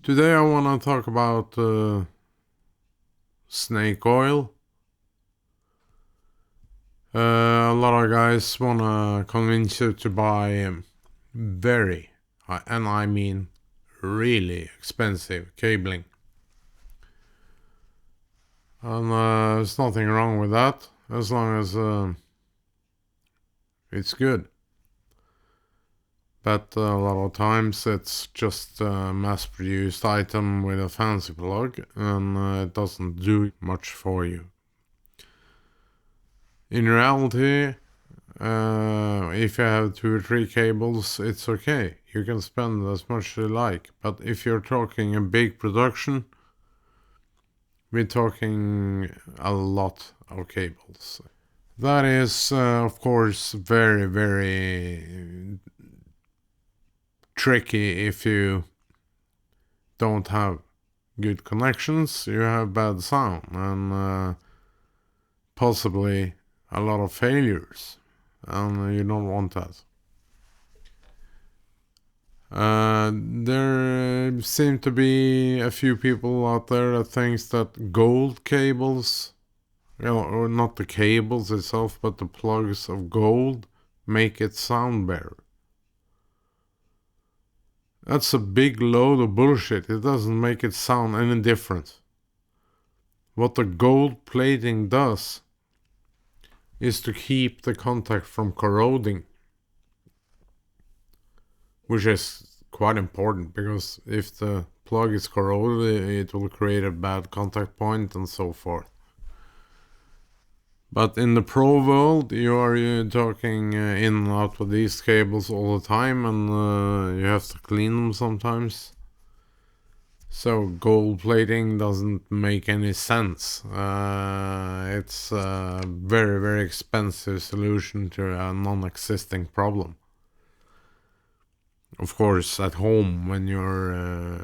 Today I want to talk about snake oil. A lot of guys want to convince you to buy very, and I mean really expensive cabling. And there's nothing wrong with that, as long as it's good. But a lot of times it's just a mass-produced item with a fancy plug, and it doesn't do much for you. In reality, if you have 2 or 3 cables, it's okay. You can spend as much as you like. But if you're talking a big production, we're talking a lot of cables. That is, of course, very, very tricky if you don't have good connections. You have bad sound and possibly a lot of failures, and you don't want that. There seem to be a few people out there that thinks that gold cables, or not the cables itself, but the plugs of gold make it sound better. That's a big load of bullshit. It doesn't make it sound any different. What the gold plating does is to keep the contact from corroding, which is quite important, because if the plug is corroded, it will create a bad contact point and so forth. But in the pro world, you are talking in and out with these cables all the time, and you have to clean them sometimes. So gold plating doesn't make any sense. It's a very, very expensive solution to a non-existing problem. Of course, at home, when your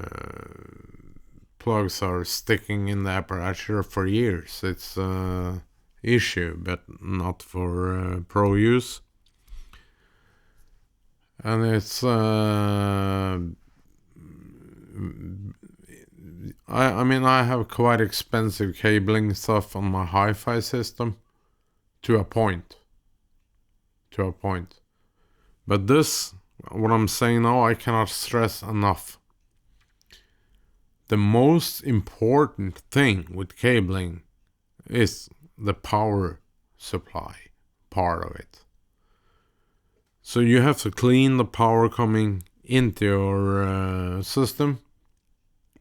plugs are sticking in the apparatus for years, it's issue, but not for pro use. And it's I have quite expensive cabling stuff on my hi-fi system to a point. But this, what I'm saying now, I cannot stress enough. The most important thing with cabling is the power supply part of it. So you have to clean the power coming into your system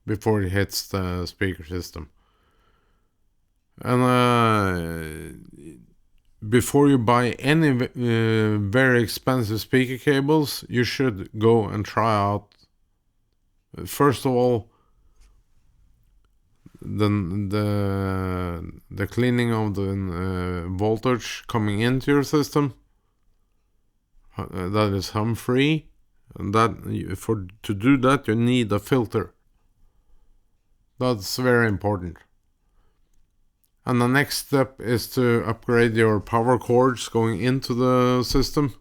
before it hits the speaker system. And before you buy any very expensive speaker cables, you should go and try out, first of all, the cleaning of the voltage coming into your system, that is hum free. And to do that, you need a filter. That's very important. And the next step is to upgrade your power cords going into the system,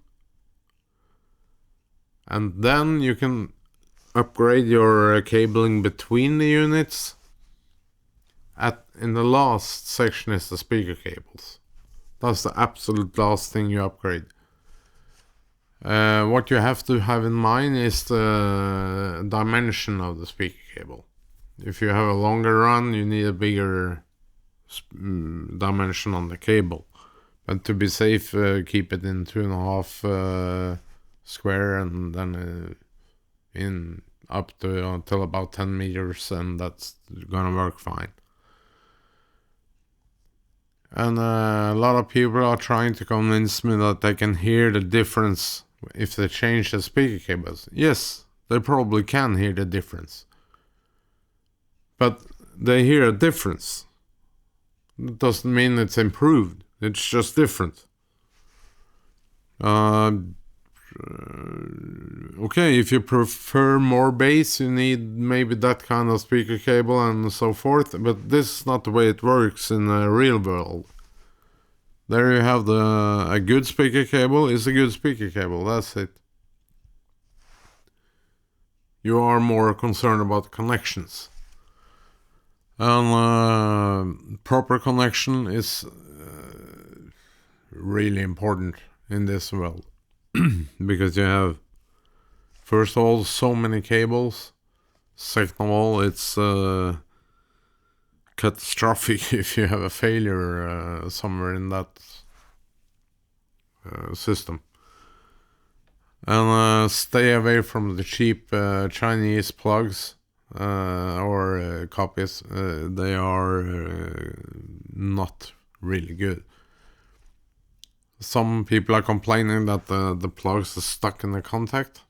and then you can upgrade your cabling between the units. In the last section is the speaker cables. That's the absolute last thing you upgrade. What you have to have in mind is the dimension of the speaker cable. If you have a longer run, you need a bigger dimension on the cable. But to be safe, keep it in 2.5 square, and then in up to until about 10 meters, and that's gonna work fine. And a lot of people are trying to convince me that they can hear the difference if they change the speaker cables. Yes, they probably can hear the difference. But they hear a difference. It doesn't mean it's improved. It's just different. Okay, if you prefer more bass, you need maybe that kind of speaker cable and so forth, but this is not the way it works in the real world. There you have a good speaker cable is a good speaker cable, that's it. you are more concerned about connections. And proper connection is really important in this world. Because you have, first of all, so many cables. Second of all, it's catastrophic if you have a failure somewhere in that system. And stay away from the cheap Chinese plugs or copies. They are not really good. Some people are complaining that the plugs are stuck in the contact.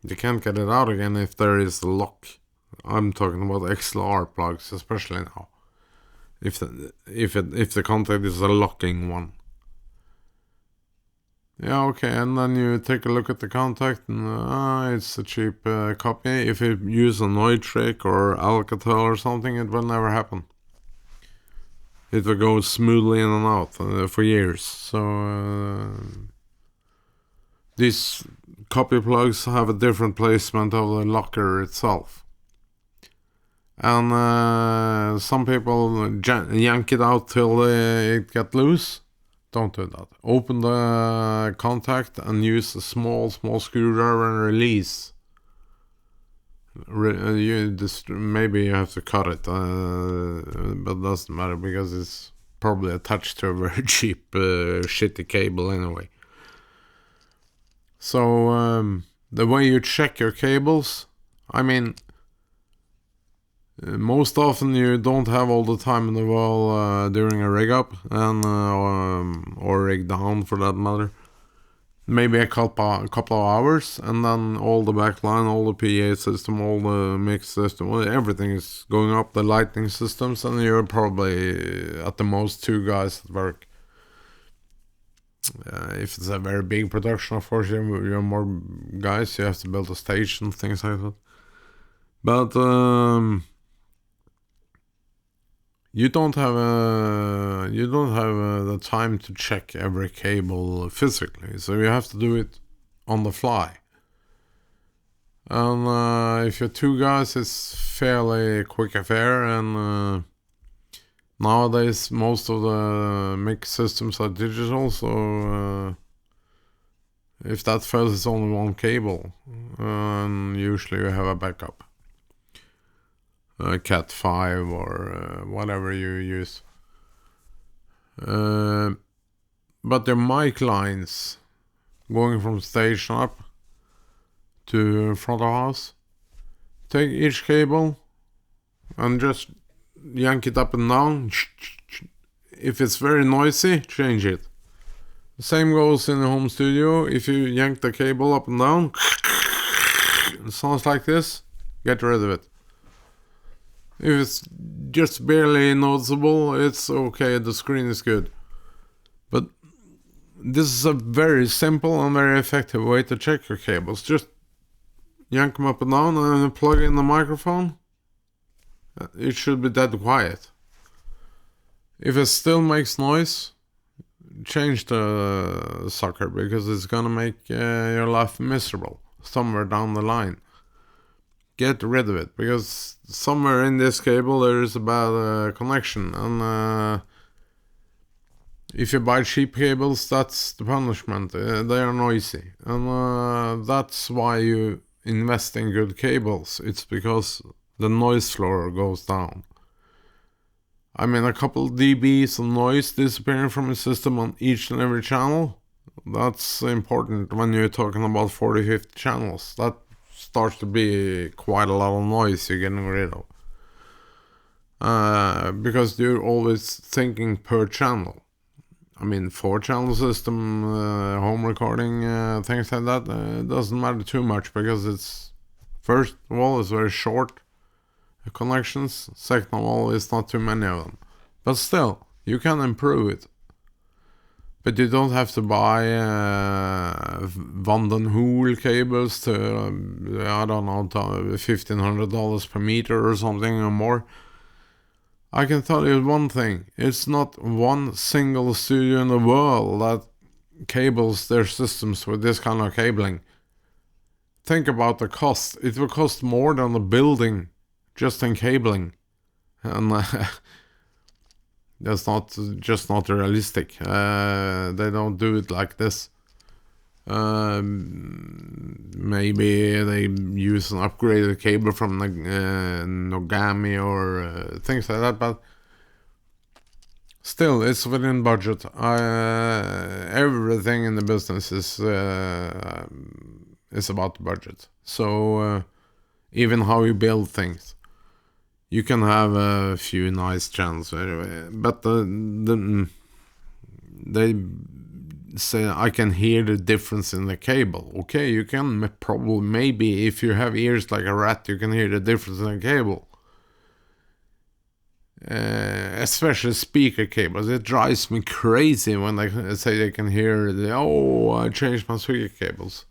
You can't get it out again if there is a lock. I'm talking about XLR plugs, especially now. If the contact is a locking one. Yeah, okay, and then you take a look at the contact, and it's a cheap copy. If you use a Neutrik or Alcatel or something, it will never happen. It will go smoothly in and out for years. So these copy plugs have a different placement of the locker itself. And some people yank it out till it gets loose. Don't do that. Open the contact and use a small screwdriver and release. Maybe you have to cut it, but it doesn't matter because it's probably attached to a very cheap, shitty cable anyway. So the way you check your cables, I mean, most often you don't have all the time in the world during a rig up and or rig down for that matter. Maybe a couple of hours, and then all the backline, all the PA system, all the mix system, everything is going up, the lighting systems, and you're probably at the most 2 guys at work. If it's a very big production, of course, you're more guys, you have to build a stage and things like that. But you don't have the time to check every cable physically, so you have to do it on the fly. And if you're 2 guys, it's fairly quick affair. And nowadays, most of the mix systems are digital, so if that fails, it's only 1 cable, and usually you have a backup. Cat 5 or whatever you use. But the mic lines going from station up to front of house, take each cable and just yank it up and down. If it's very noisy, change it. The same goes in the home studio. If you yank the cable up and down, it sounds like this, get rid of it. If it's just barely noticeable, it's okay, the screen is good. But this is a very simple and very effective way to check your cables. Just yank them up and down and then plug in the microphone. It should be dead quiet. If it still makes noise, change the sucker, because it's gonna make your life miserable somewhere down the line. Get rid of it, because somewhere in this cable there is a bad connection, and if you buy cheap cables, that's the punishment. They are noisy, and that's why you invest in good cables. It's because the noise floor goes down. I mean, a couple dBs of noise disappearing from a system on each and every channel, that's important when you're talking about 40-50 channels. That starts to be quite a lot of noise you're getting rid of. Because you're always thinking per channel. I mean, 4-channel system, home recording, things like that, it doesn't matter too much, because it's, first of all, it's very short connections. Second of all, it's not too many of them. But still, you can improve it. But you don't have to buy Van den Hoel cables to, I don't know, $1,500 per meter or something or more. I can tell you one thing. It's not one single studio in the world that cables their systems with this kind of cabling think about the cost. It will cost more than a building just in cabling. And that's just not realistic. They don't do it like this. Maybe they use an upgraded cable from Nogami or things like that, but still, it's within budget. Everything in the business is about the budget. So even how you build things, you can have a few nice channels, but they say I can hear the difference in the cable. Okay, you can probably, maybe if you have ears like a rat, you can hear the difference in the cable. Especially speaker cables. It drives me crazy when they say they can hear I changed my speaker cables.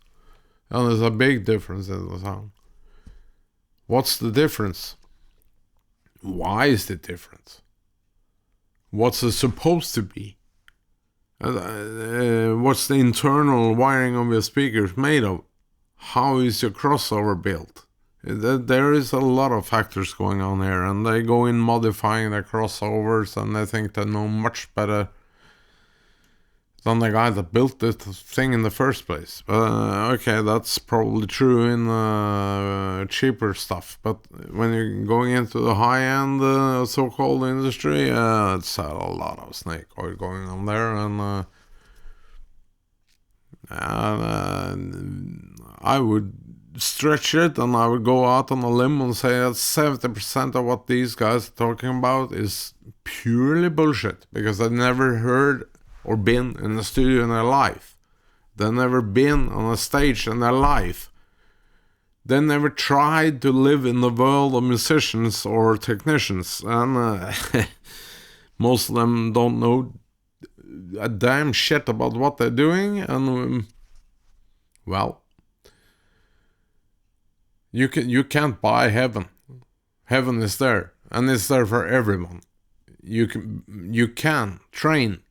And there's a big difference in the sound. What's the difference? Why is the difference? What's it supposed to be? What's the internal wiring of your speakers made of? How is your crossover built? There is a lot of factors going on here, and they go in modifying their crossovers, and they think they know much better than the guy that built this thing in the first place. Okay, that's probably true in cheaper stuff, but when you're going into the high-end so-called industry, it's a lot of snake oil going on there, and I would stretch it, and I would go out on a limb and say that 70% of what these guys are talking about is purely bullshit, because I've never heard or been in a studio in their life. They've never been on a stage in their life. They never tried to live in the world of musicians or technicians, and most of them don't know a damn shit about what they're doing, and well, you can't buy heaven. Heaven is there, and it's there for everyone. You can train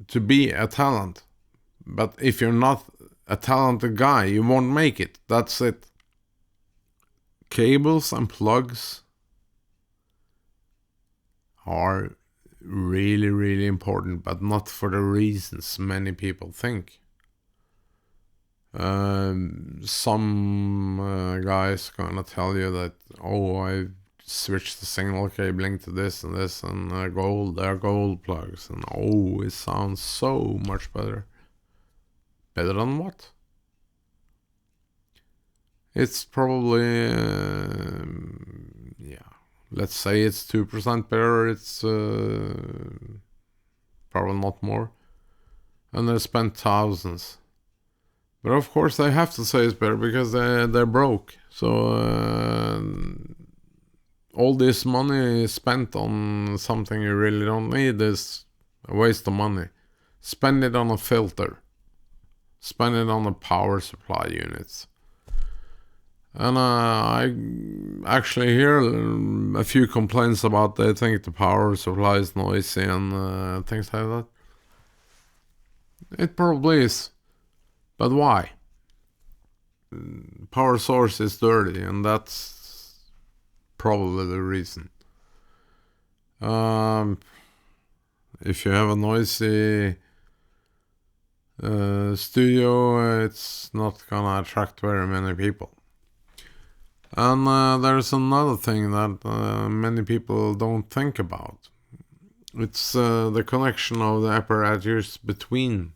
to be a talent, but if you're not a talented guy, you won't make it. That's it. Cables and plugs are really, really important, but not for the reasons many people think. Some guys gonna tell you that, I switched the signal cabling to this and this, and they're gold plugs, and it sounds so much better. Better than what? It's probably let's say it's 2% better. It's probably not more, and they spent thousands. But of course they have to say it's better because they're broke. So all this money spent on something you really don't need is a waste of money. Spend it on a filter. Spend it on the power supply units. And I actually hear a few complaints about they think the power supply is noisy and things like that. It probably is. But why? Power source is dirty, and that's probably the reason. If you have a noisy studio, it's not gonna attract very many people. And there's another thing that many people don't think about. It's the connection of the apparatus between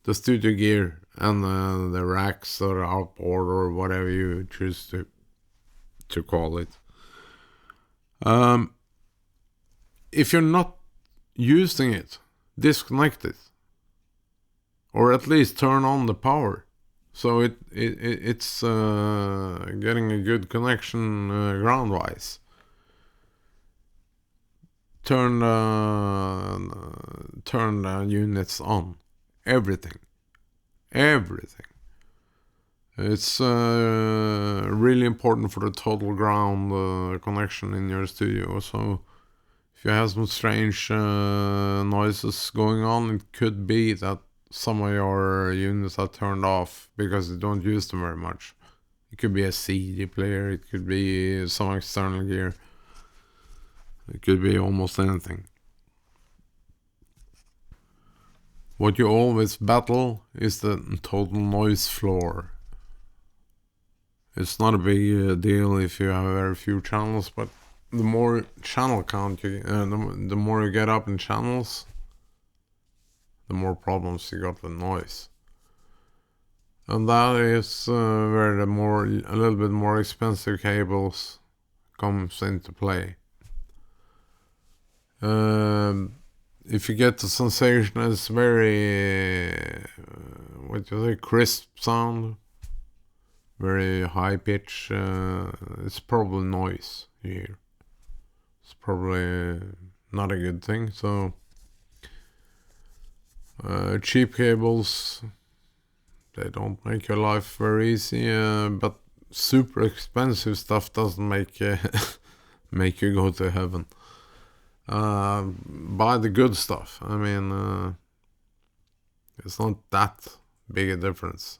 the studio gear and the racks or outboard or whatever you choose to call it. If you're not using it, disconnect it, or at least turn on the power, so it's getting a good connection ground-wise. Turn the units on. Everything. It's really important for the total ground connection in your studio. So if you have some strange noises going on, it could be that some of your units are turned off because you don't use them very much. It could be a CD player, it could be some external gear, it could be almost anything. What you always battle is the total noise floor. It's not a big deal if you have very few channels, but the more channel count the more you get up in channels, the more problems you got with noise. And that is where a little bit more expensive cables comes into play. If you get the sensation, it's very crisp sound, very high pitch. It's probably noise here. It's probably not a good thing. So cheap cables, they don't make your life very easy, but super expensive stuff doesn't make make you go to heaven. Buy the good stuff. I mean, it's not that big a difference.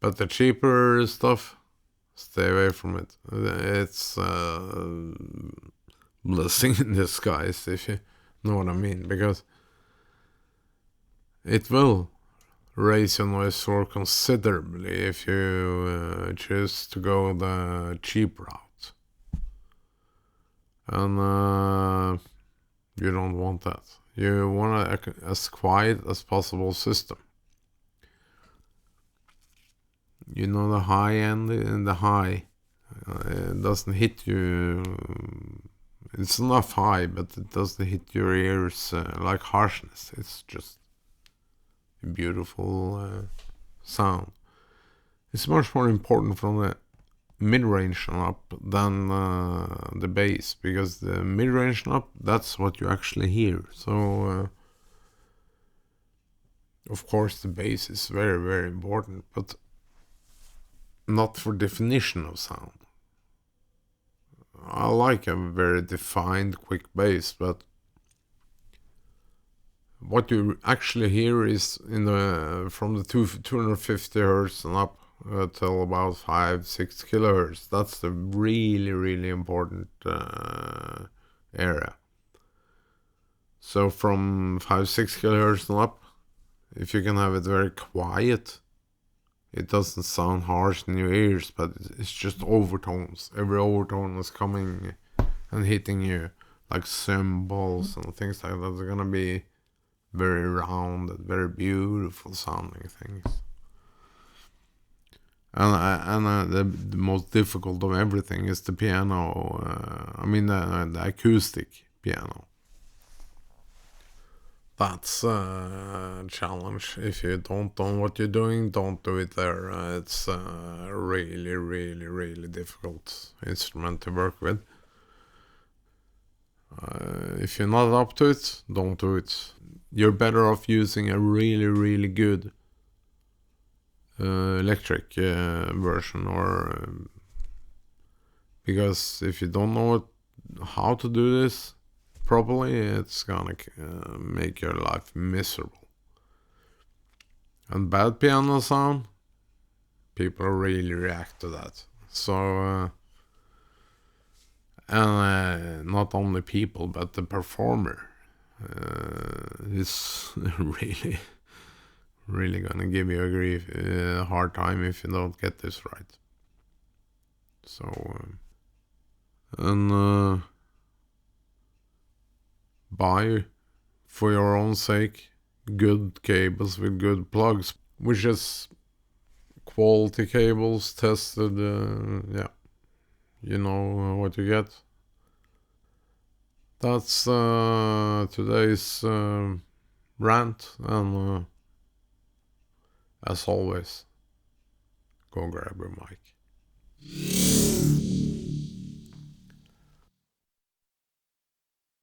But the cheaper stuff, stay away from it. It's blessing in disguise, if you know what I mean, because it will raise your noise floor considerably if you choose to go the cheap route. And you don't want that. You want as quiet as possible system. You know, the high end and the high, it doesn't hit you. It's enough high, but it doesn't hit your ears like harshness. It's just a beautiful sound. It's much more important from the mid-range and up than the bass, because the mid-range and up, that's what you actually hear. So of course the bass is very, very important, but not for definition of sound. I like a very defined quick bass, but what you actually hear is from the 250 hertz and up till about 5-6 kilohertz. That's the really, really important area. So from 5-6 kilohertz and up, if you can have it very quiet, it doesn't sound harsh in your ears, but it's just overtones. Every overtone is coming and hitting you, like cymbals and things like that. They're gonna be very rounded, very beautiful sounding things. And the most difficult of everything is the piano. The acoustic piano. That's a challenge. If you don't know what you're doing, don't do it there. It's a really, really, really difficult instrument to work with. If you're not up to it, don't do it. You're better off using a really, really good electric version, or because if you don't know how to do this properly, it's gonna make your life miserable. And bad piano sound, people really react to that. So and not only people, but the performer is really, really gonna give you a hard time if you don't get this right. So and buy, for your own sake, good cables with good plugs, which is quality cables tested. You know what you get. That's today's rant, and as always, go grab your mic.